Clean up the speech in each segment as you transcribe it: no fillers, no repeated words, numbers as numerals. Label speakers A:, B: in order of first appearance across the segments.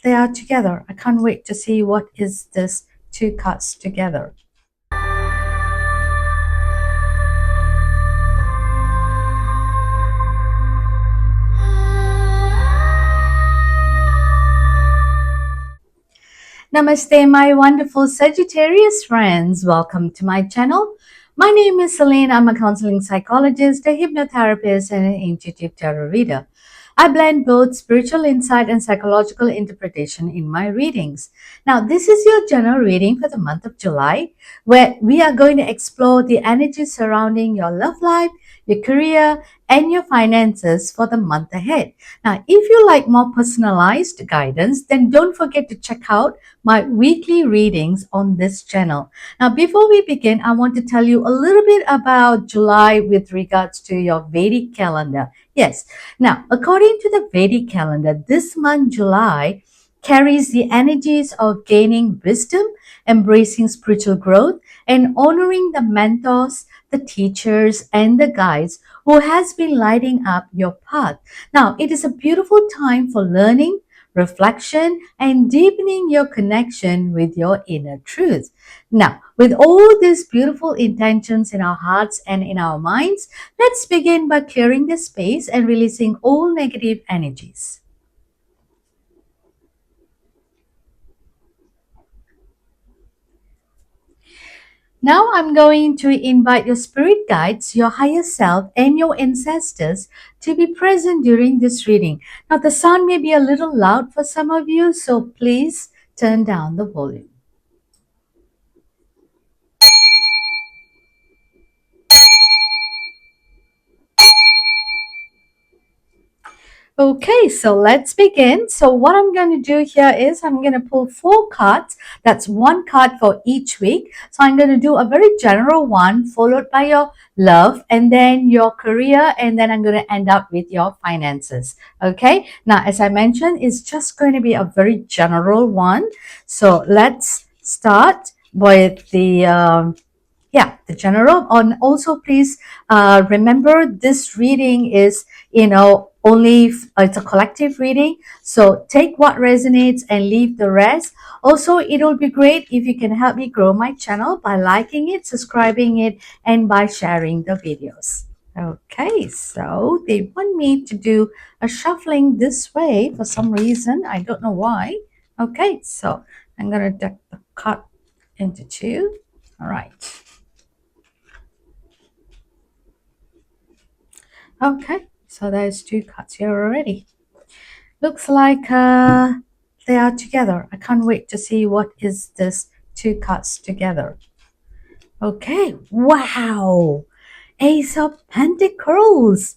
A: they are together. I can't wait to see what is this two cards together. Namaste, my wonderful Sagittarius friends. Welcome to my channel. My name is Celine. I'm a counseling psychologist, a hypnotherapist, and an intuitive tarot reader. I blend both spiritual insight and psychological interpretation in my readings. Now, this is your general reading for the month of July, where we are going to explore the energy surrounding your love life, your career, and your finances for the month ahead. Now, if you like more personalized guidance, then don't forget to check out my weekly readings on this channel. Now, before we begin, I want to tell you a little bit about July with regards to your Vedic calendar. Yes, now, according to the Vedic calendar, this month, July, carries the energies of gaining wisdom, embracing spiritual growth, and honoring the mentors, the teachers, and the guides who has been lighting up your path. Now, it is a beautiful time for learning, reflection, and deepening your connection with your inner truth. Now, with all these beautiful intentions in our hearts and in our minds, let's begin by clearing the space and releasing all negative energies. Now I'm going to invite your spirit guides, your higher self, and your ancestors to be present during this reading. Now the sound may be a little loud for some of you, so please turn down the volume. Okay, so let's begin. So what I'm going to do here is I'm going to pull 4 cards. That's 1 card for each week. So I'm going to do a very general one followed by your love and then your career, and then I'm going to end up with your finances. Okay, now as I mentioned, it's just going to be a very general one. So let's start with the general. And also please remember this reading is only it's a collective reading, so take what resonates and leave the rest. Also, it will be great if you can help me grow my channel by liking it, subscribing it, and by sharing the videos. Okay, so they want me to do a shuffling this way for some reason. I don't know why. Okay, so I'm gonna deck the card into 2. All right. Okay, so there's 2 cards here already. Looks like they are together. I can't wait to see what is this 2 cards together. Okay, wow! Ace of Pentacles.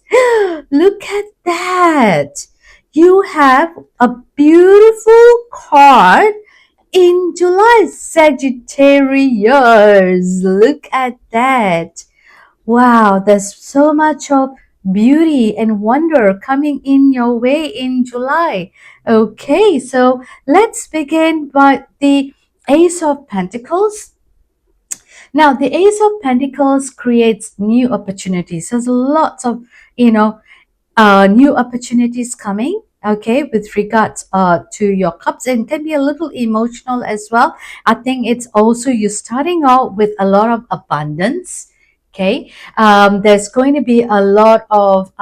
A: Look at that. You have a beautiful card in July, Sagittarius. Look at that. Wow, there's so much of beauty and wonder coming in your way in July. Okay, so let's begin by the Ace of Pentacles. Now, the Ace of Pentacles creates new opportunities. There's lots of, new opportunities coming. Okay, with regards to your cups, and can be a little emotional as well. I think it's also you starting out with a lot of abundance. Okay, there's going to be a lot of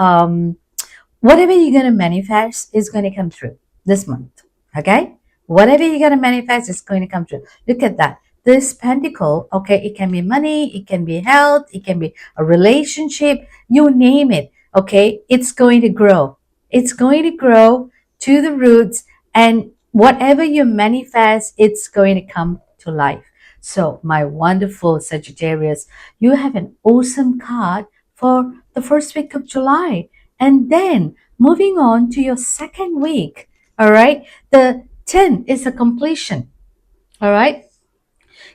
A: whatever you're going to manifest is going to come true this month. Okay, whatever you're going to manifest is going to come true. Look at that. This pentacle, okay, it can be money, it can be health, it can be a relationship, you name it. Okay, it's going to grow. It's going to grow to the roots, and whatever you manifest, it's going to come to life. So, my wonderful Sagittarius, you have an awesome card for the first week of July. And then moving on to your second week, all right, the 10 is a completion, all right.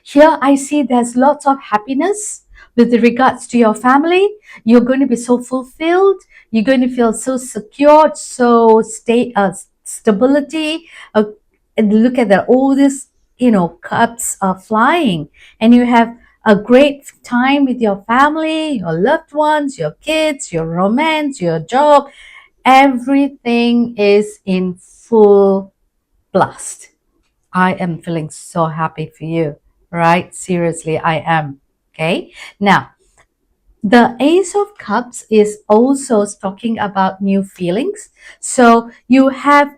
A: Here I see there's lots of happiness with regards to your family. You're going to be so fulfilled. You're going to feel so secure, so stability. And look at that, all these, cups are flying. And you have a great time with your family, your loved ones, your kids, your romance, your job. Everything is in full blessed. I am feeling so happy for you, right? Seriously, I am. Okay. Now, the Ace of Cups is also talking about new feelings. So you have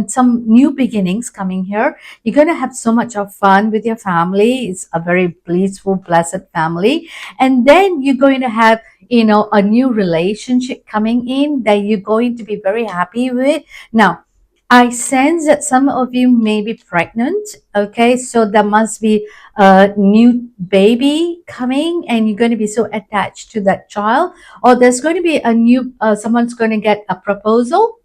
A: some new beginnings coming here. You're going to have so much of fun with your family. It's a very blissful, blessed family. And then you're going to have, a new relationship coming in that you're going to be very happy with. Now, I sense that some of you may be pregnant. Okay, so there must be a new baby coming, and you're going to be so attached to that child. Or there's going to be a new, someone's going to get a proposal.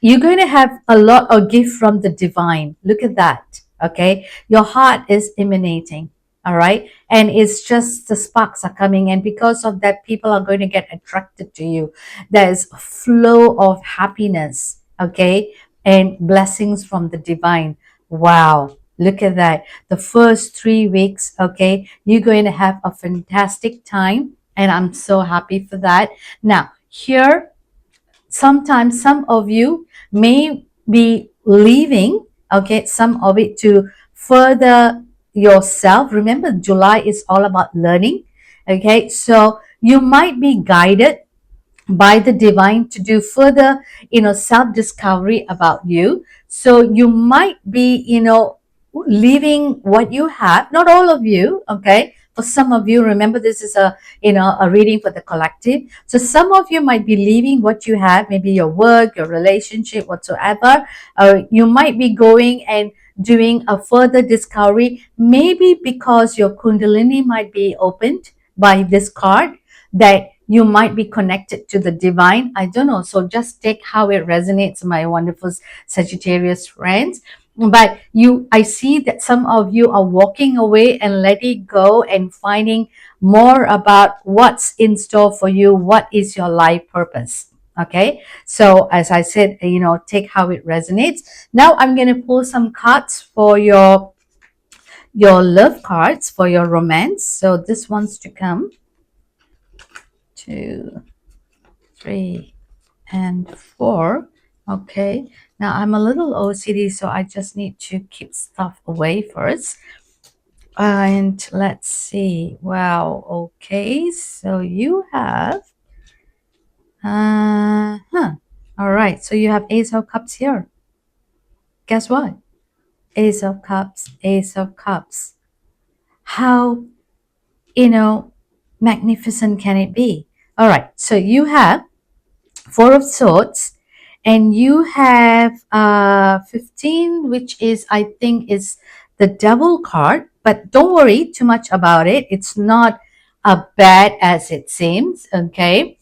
A: You're going to have a lot of gift from the divine. Look at that. Okay. Your heart is emanating. All right. And it's just the sparks are coming. And because of that, people are going to get attracted to you. There's a flow of happiness. Okay. And blessings from the divine. Wow. Look at that. The first 3 weeks. Okay. You're going to have a fantastic time. And I'm so happy for that. Now, here, sometimes some of you may be leaving, okay, some of it to further yourself. Remember, July is all about learning. Okay, so you might be guided by the divine to do further, self-discovery about you. So you might be, leaving what you have. Not all of you, okay? For some of you, remember, this is a reading for the collective. So some of you might be leaving what you have, maybe your work, your relationship, whatsoever. You might be going and doing a further discovery, maybe because your kundalini might be opened by this card, that you might be connected to the divine. I don't know. So just take how it resonates, my wonderful Sagittarius friends. But I see that some of you are walking away and letting go and finding more about what's in store for you. What is your life purpose? Okay. So as I said, take how it resonates. Now I'm going to pull some cards for your love cards for your romance. So this one's to come. 2, 3, and 4. Okay, now I'm a little OCD, so I just need to keep stuff away first. And let's see. Wow. Okay, so you have all right, so you have Ace of Cups here. Guess what? Ace of Cups, Ace of Cups. How, magnificent can it be? All right, so you have Four of Swords, and you have 15, which is, I think, is the Devil card. But don't worry too much about it. It's not as bad as it seems. Okay.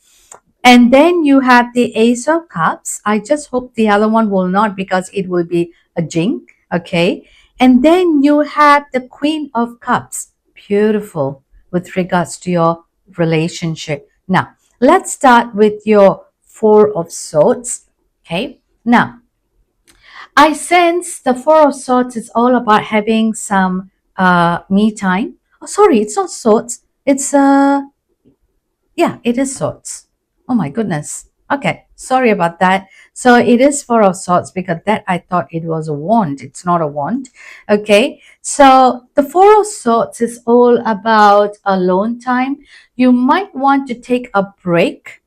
A: And then you have the Ace of Cups. I just hope the other one will not, because it will be a jink. Okay. And then you have the Queen of Cups. Beautiful with regards to your relationship. Now, let's start with your Four of Swords. Okay. Now, I sense the Four of Swords is all about having some me time. Oh, sorry, it's not swords. It's yeah, it is swords. Oh my goodness. Okay, sorry about that. So it is Four of Swords, because that I thought it was a wand. It's not a wand. Okay, so the Four of Swords is all about alone time. You might want to take a break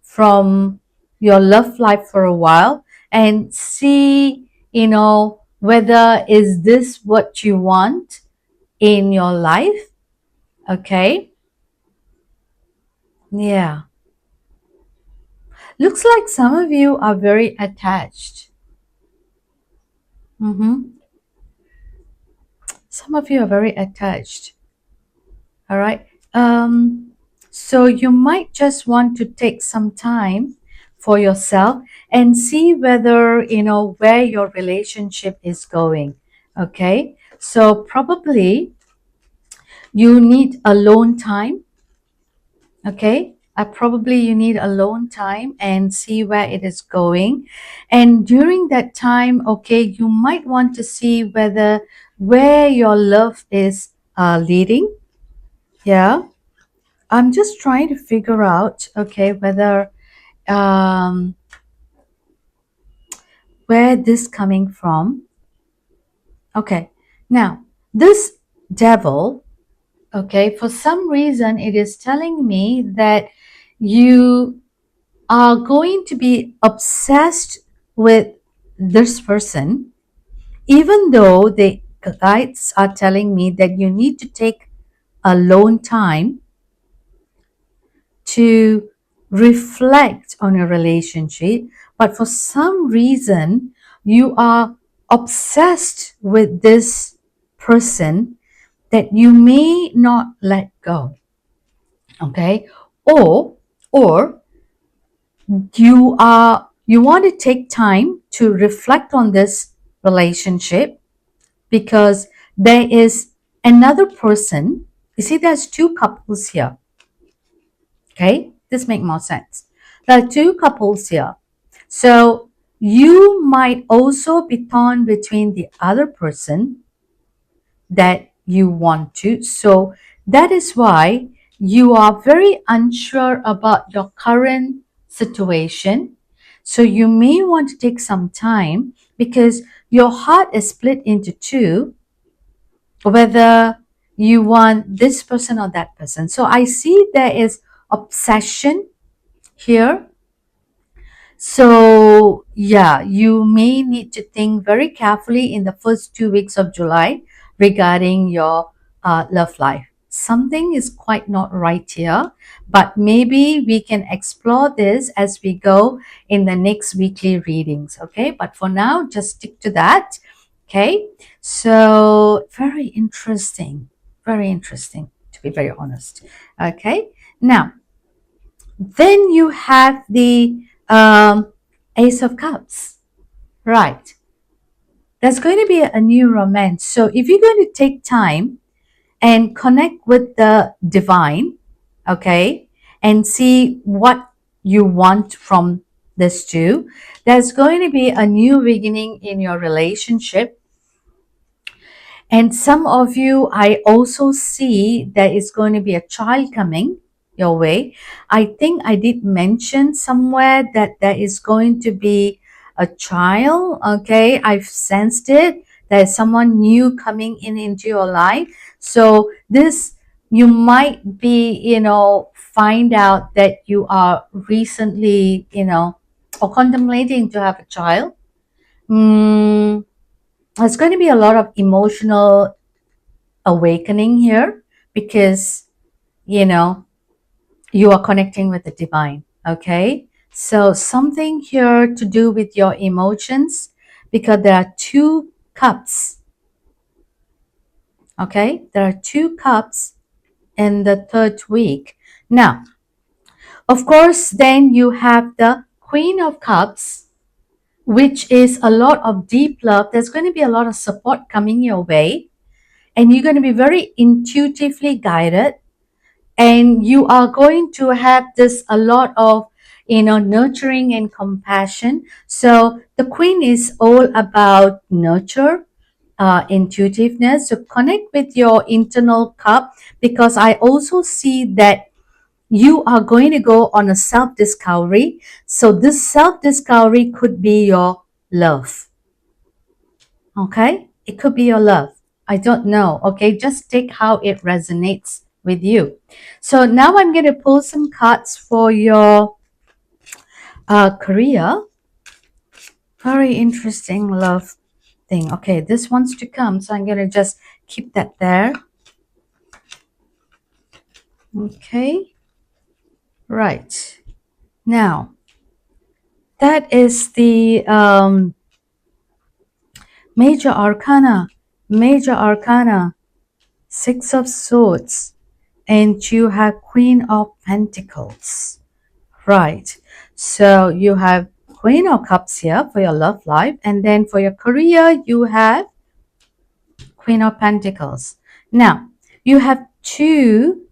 A: from your love life for a while and see, whether is this what you want in your life. Okay, yeah. Looks like some of you are very attached. Some of you are very attached. All right. So you might just want to take some time for yourself and see whether, where your relationship is going. Okay. So probably you need alone time. Okay. Probably you need alone time and see where it is going. And during that time, okay, you might want to see where your love is leading. Yeah. I'm just trying to figure out, okay, whether um, where this coming from. Okay, now this devil, okay, for some reason it is telling me that you are going to be obsessed with this person, even though the guides are telling me that you need to take alone time to reflect on your relationship. But for some reason, you are obsessed with this person that you may not let go. Okay, or you want to take time to reflect on this relationship, because there is another person. You see, there's two couples here. Okay, this makes more sense. There are two couples here. So you might also be torn between the other person that you want to. So that is why you are very unsure about your current situation. So you may want to take some time, because your heart is split into two, whether you want this person or that person. So I see there is obsession here. So yeah, you may need to think very carefully in the first 2 weeks of July regarding your love life. Something is quite not right here, but maybe we can explore this as we go in the next weekly readings. Okay, but for now, just stick to that. Okay, so very interesting, to be very honest. Okay, now then you have the Ace of Cups. Right. There's going to be a new romance. So if you're going to take time and connect with the divine, okay, and see what you want from this too, there's going to be a new beginning in your relationship. And some of you, I also see there is going to be a child coming your way. I think I did mention somewhere that there is going to be a child. Okay, I've sensed it. There's someone new coming in into your life. So this, you might be, find out that you are recently, or contemplating to have a child. There's going to be a lot of emotional awakening here, because you are connecting with the divine. Okay, so something here to do with your emotions, because there are two cups. Okay, there are two cups in the third week. Now, of course, then you have the Queen of Cups, which is a lot of deep love. There's going to be a lot of support coming your way, and you're going to be very intuitively guided, and you are going to have this a lot of nurturing and compassion. So the Queen is all about nurture, intuitiveness. So connect with your internal cup, because I also see that you are going to go on a self-discovery. So this self-discovery could be your love. Okay, it could be your love. I don't know. Okay, just take how it resonates with you. So now I'm going to pull some cards for your career. Very interesting love thing. Okay, this wants to come, so I'm going to just keep that there. Okay, right. Now, that is the Major Arcana. Major Arcana. Six of Swords. And you have Queen of Pentacles. Right. So you have Queen of Cups here for your love life. And then for your career, you have Queen of Pentacles. Now, you have two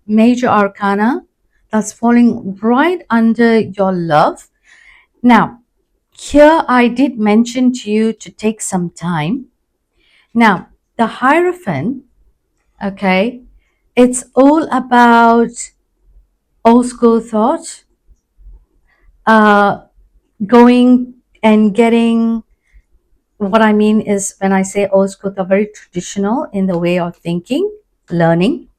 A: major arcana that's falling right under your love. Now, here I did mention to you to take some time. Now, the Hierophant, okay, it's all about old school thought, going and getting, what I mean is when I say old school, they're very traditional in the way of thinking, learning.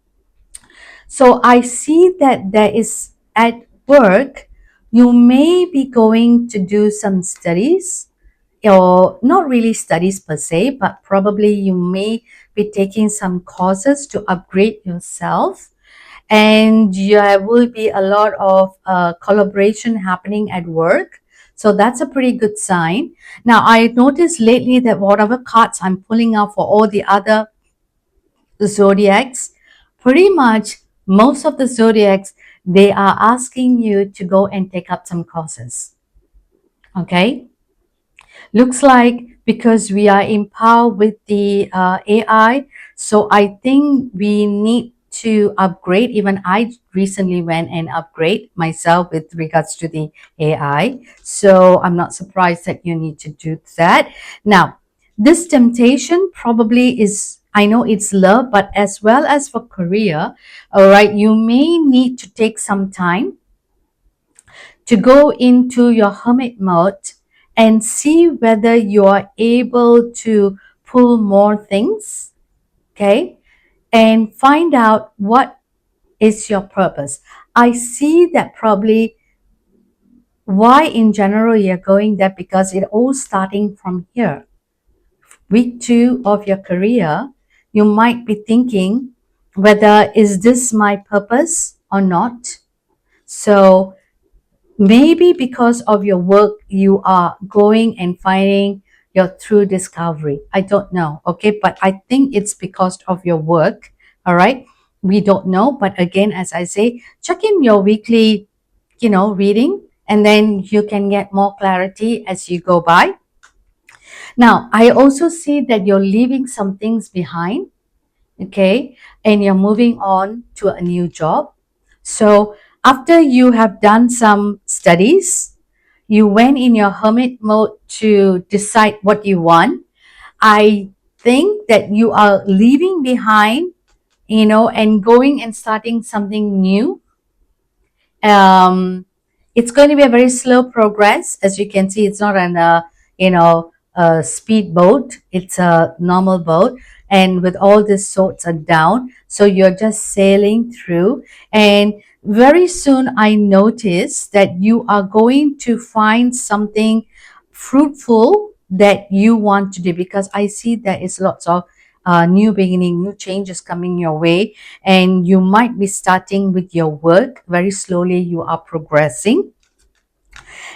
A: So I see that there is at work, you may be going to do some studies, or not really studies per se, but probably you may be taking some courses to upgrade yourself. And there will be a lot of collaboration happening at work. So that's a pretty good sign. Now, I noticed lately that whatever cards I'm pulling out for all the other zodiacs, pretty much most of the zodiacs, they are asking you to go and take up some courses. Okay. Looks like because we are in power with the AI, so I think we need to upgrade. Even I recently went and upgrade myself with regards to the AI. So I'm not surprised that you need to do that. Now, this temptation probably is, I know it's love, but as well as for career, all right, you may need to take some time to go into your hermit mode and see whether you are able to pull more things, okay, and find out what is your purpose. I see that probably why in general you're going there, because it all starting from here. Week 2 of your career, you might be thinking whether is this my purpose or not. So maybe because of your work, you are going and finding your true discovery. I don't know. Okay. But I think it's because of your work. All right. We don't know. But again, as I say, check in your weekly, reading, and then you can get more clarity as you go by. Now, I also see that you're leaving some things behind. Okay. And you're moving on to a new job. So after you have done some studies, you went in your hermit mode to decide what you want. I think that you are leaving behind, and going and starting something new. um, it's going to be a very slow progress. As you can see, it's not an a speedboat. It's a normal boat, and with all the swords are down, so you're just sailing through. And very soon I noticed that you are going to find something fruitful that you want to do, because I see there is lots of new beginning, new changes coming your way, and you might be starting with your work very slowly. You are progressing.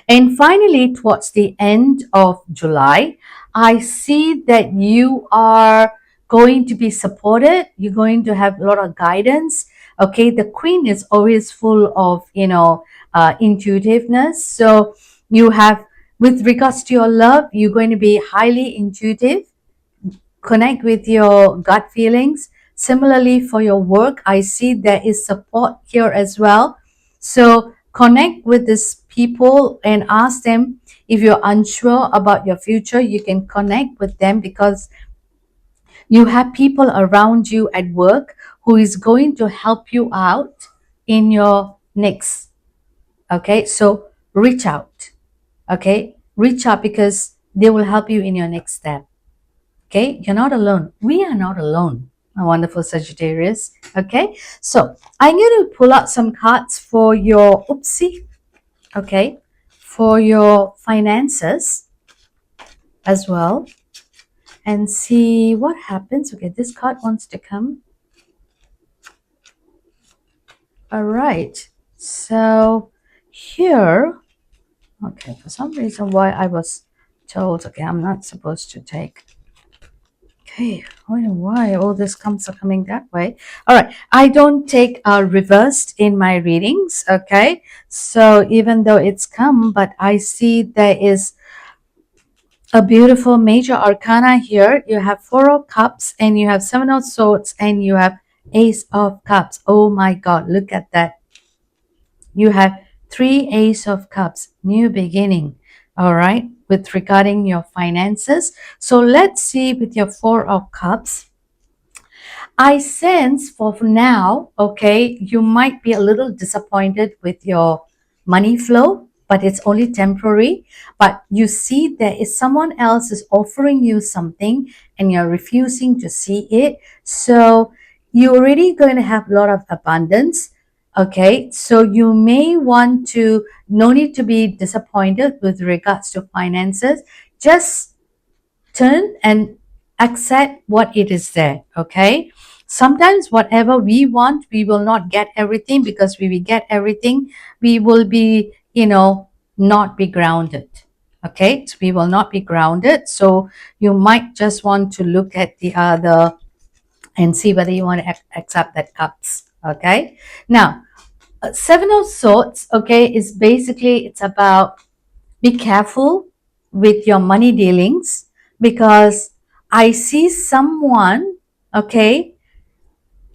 A: And finally, towards the end of July, I see that you are going to be supported. You're going to have a lot of guidance. Okay, the queen is always full of, intuitiveness. So you have, with regards to your love, you're going to be highly intuitive, connect with your gut feelings. Similarly, for your work, I see there is support here as well. So connect with these people and ask them. If you're unsure about your future, you can connect with them, because you have people around you at work who is going to help you out in your next. Okay, so reach out. Okay, reach out, because they will help you in your next step. Okay, you're not alone. We are not alone, my wonderful Sagittarius. Okay, so I'm going to pull out some cards for your oopsie. Okay, for your finances as well, and see what happens. Okay, this card wants to come. All right, so here, okay, for some reason why I was told, okay, I'm not supposed to take. Okay, I don't know why all this comes are coming that way. All right, I don't take reversed in my readings. Okay, so even though it's come, but I see there is a beautiful major arcana here. You have Four of Cups, and you have Seven of Swords, and you have Ace of Cups. Oh my God, look at that. You have three Ace of Cups, new beginning. All right, with regarding your finances. So let's see with your Four of Cups. I sense for now, okay, you might be a little disappointed with your money flow. but it's only temporary. But you see there is someone else is offering you something and you're refusing to see it. So you're already going to have a lot of abundance. Okay, so you may want to, no need to be disappointed with regards to finances. Just turn and accept what it is there. Okay, sometimes whatever we want, we will not get everything, because if we get everything, we will be, not be grounded. Okay, so we will not be grounded. So you might just want to look at the other and see whether you want to accept that cups. Okay, now Seven of Swords, okay, is basically, it's about, be careful with your money dealings, because I see someone, okay,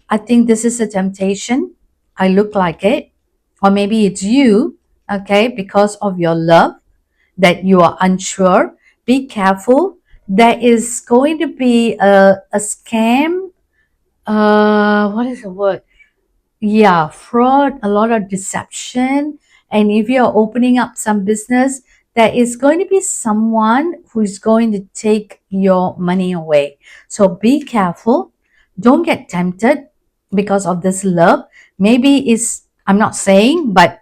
A: I think this is a temptation. I look like it. Or maybe it's you, okay, because of your love, that you are unsure. Be careful. There is going to be a scam. What is the word? Yeah, fraud, a lot of deception. And if you're opening up some business, there is going to be someone who is going to take your money away. So be careful. Don't get tempted because of this love. Maybe it's, I'm not saying, but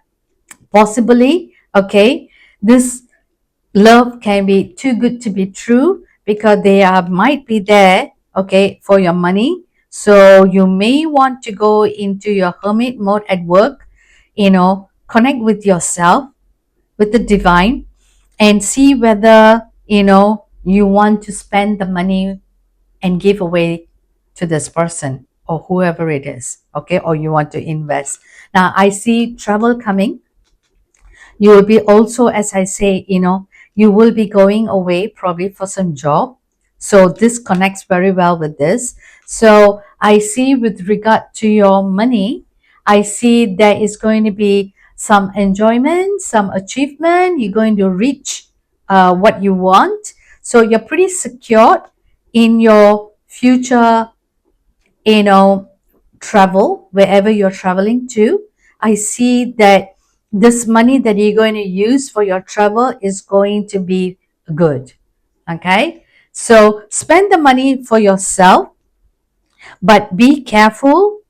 A: possibly, okay, this love can be too good to be true, because they are might be there, okay, for your money. So you may want to go into your hermit mode at work, connect with yourself, with the divine, and see whether you want to spend the money and give away to this person or whoever it is, okay, or you want to invest. Now I see trouble coming. You will be also, as I say, you will be going away probably for some job. So this connects very well with this. So I see, with regard to your money, I see there is going to be some enjoyment, some achievement. You're going to reach what you want. So you're pretty secured in your future, you know, travel, wherever you're traveling to. I see that this money that you're going to use for your travel is going to be good. Okay. So spend the money for yourself, but be careful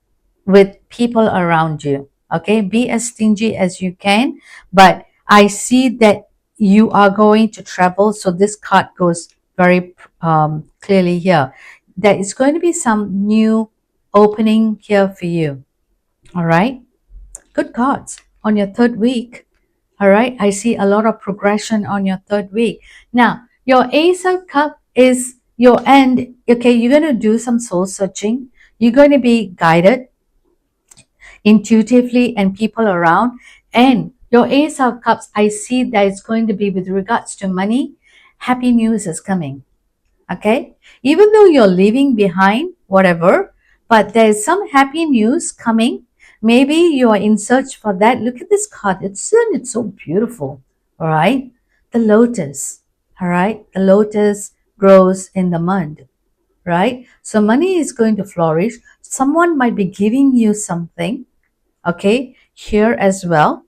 A: with people around you. Okay. Be as stingy as you can. But I see that you are going to travel. So this card goes very clearly here. There is going to be some new opening here for you. All right. Good cards on your third week. All right. I see a lot of progression on your third week. Now, your Ace of Cup is your end. Okay. You're going to do some soul searching. You're going to be guided intuitively and people around. And your Ace of Cups, I see that it's going to be with regards to money. Happy news is coming. Okay. Even though you're leaving behind whatever, but there's some happy news coming. Maybe you are in search for that. Look at this card. It's so beautiful. All right. The lotus. All right. The lotus grows in the mud. Right. So money is going to flourish. Someone might be giving you something. Okay. Here as well.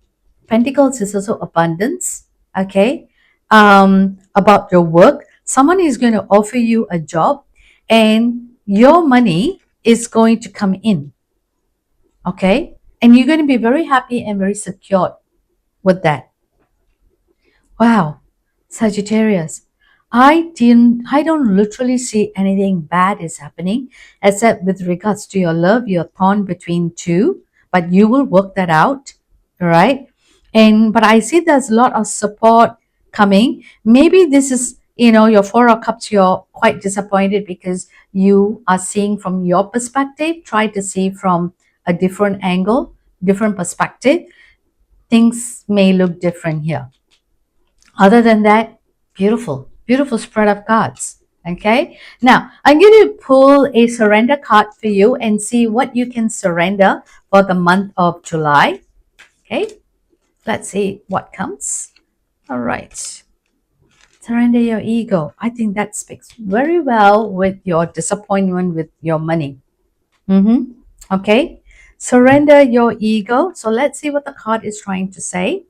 A: Pentacles is also abundance. Okay. About your work, someone is going to offer you a job, and your money is going to come in. Okay. And you're going to be very happy and very secure with that. Wow, Sagittarius. I don't literally see anything bad is happening, except with regards to your love. You're torn between two, but you will work that out. All right. But I see there's a lot of support coming. Maybe this is, your Four of Cups, you're quite disappointed because you are seeing from your perspective. Try to see from a different angle, different perspective. Things may look different here. Other than that, beautiful, beautiful spread of cards. Okay. Now, I'm going to pull a surrender card for you and see what you can surrender for the month of July. Okay. Let's see what comes. All right. Surrender your ego. I think that speaks very well with your disappointment with your money. Okay. Surrender your ego. So let's see what the card is trying to say.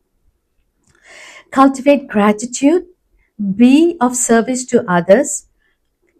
A: Cultivate gratitude, be of service to others,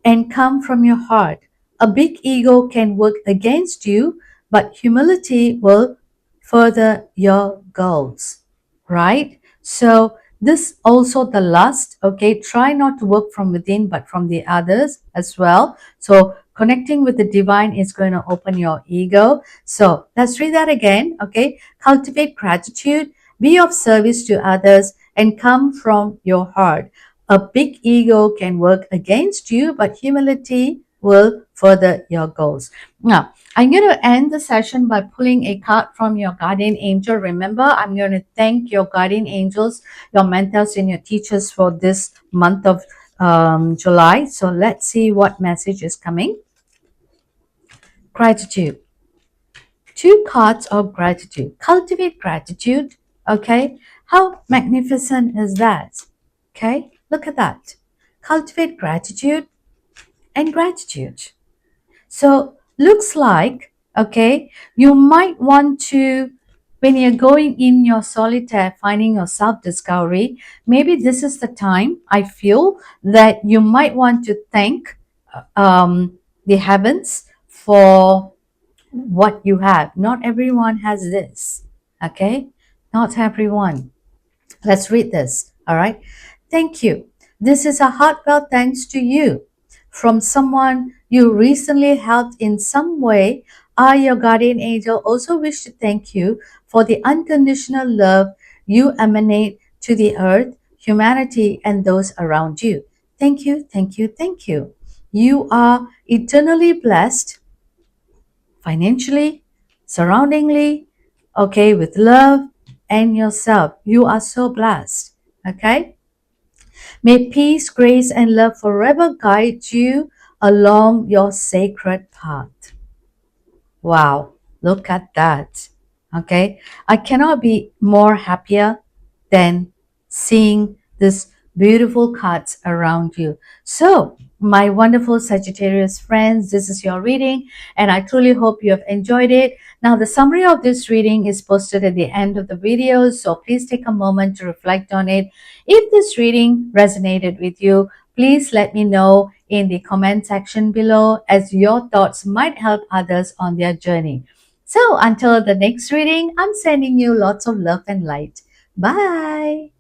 A: and come from your heart. A big ego can work against you, but humility will further your goals, right? So, this also the lust, okay? Try not to work from within, but from the others as well. So, connecting with the divine is going to open your ego. So, let's read that again, okay? Cultivate gratitude, be of service to others, and come from your heart. A big ego can work against you, but humility will further your goals. Now, I'm going to end the session by pulling a card from your guardian angel. Remember, I'm going to thank your guardian angels, your mentors, and your teachers for this month of July. So let's see what message is coming. Gratitude. Two cards of gratitude. Cultivate gratitude. Okay. How magnificent is that? Okay. Look at that. Cultivate gratitude and gratitude. So looks like, okay, you might want to, when you're going in your solitaire, finding your self-discovery, maybe this is the time I feel that you might want to thank the heavens for what you have. Not everyone has this, okay? Not everyone. Let's read this, all right? Thank you. This is a heartfelt thanks to you from someone you recently helped in some way. I, your guardian angel, also wish to thank you for the unconditional love you emanate to the earth, humanity, and those around you. Thank you, thank you, thank you. You are eternally blessed financially, surroundingly, okay, with love and yourself. You are so blessed, okay? May peace, grace, and love forever guide you along your sacred path. Wow, look at that. Okay, I cannot be more happier than seeing this beautiful cards around you. So, my wonderful Sagittarius friends, this is your reading, and I truly hope you have enjoyed it. Now, the summary of this reading is posted at the end of the video, so please take a moment to reflect on it. If this reading resonated with you, please let me know in the comment section below, as your thoughts might help others on their journey. So until the next reading, I'm sending you lots of love and light. Bye.